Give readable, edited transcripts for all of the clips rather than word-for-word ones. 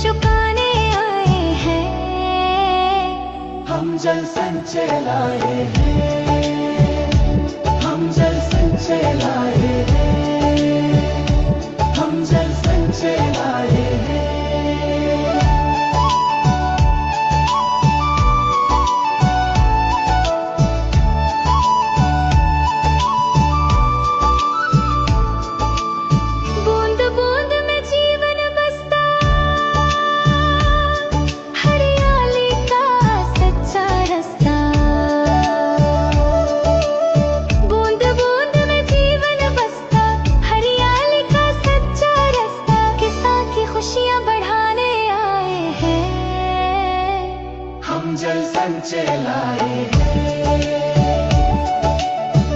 चुकाने आए हैं। हम जल संचय लाए हैं, हम जल संचय लाए हैं, हम जल संचय लाए हैं। बूंद बूंद में जीवन बसता, हरियाली का सच्चा रास्ता। बूंद बूंद में जीवन बसता, हरियाली का सच्चा रास्ता। किसान की खुशियाँ बढ़ाने आए हैं। हम जल संचय लाए हैं,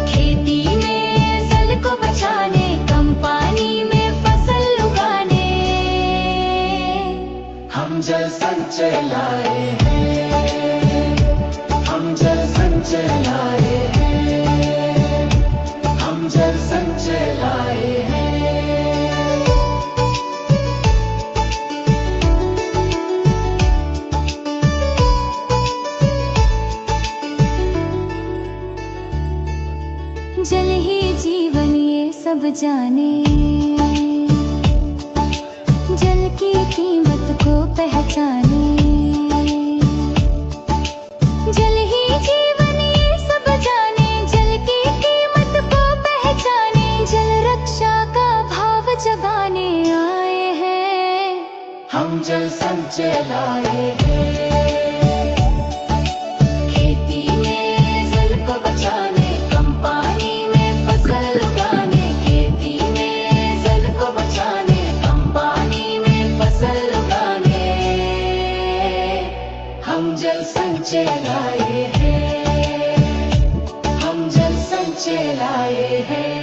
खेती में जल को बचाने, कम पानी में फसल उगाने। हम जल संचय लाए हैं, हम जल संचय लाए हैं, हम जल संचय लाए हैं। जल ही जीवन ये सब जाने, जल की कीमत को पहचाने। जल ही जीवन ये सब जाने, जल की कीमत को पहचाने। जल रक्षा का भाव जगाने आए हैं। हम जल संचय लाए हैं, खेती में जल को बचाने, कम पानी में फसल उगाने। खेती में जल को बचाने, कम पानी में फसल उगाने। हम जल संचय लाए हैं, हम जल संचय लाए हैं।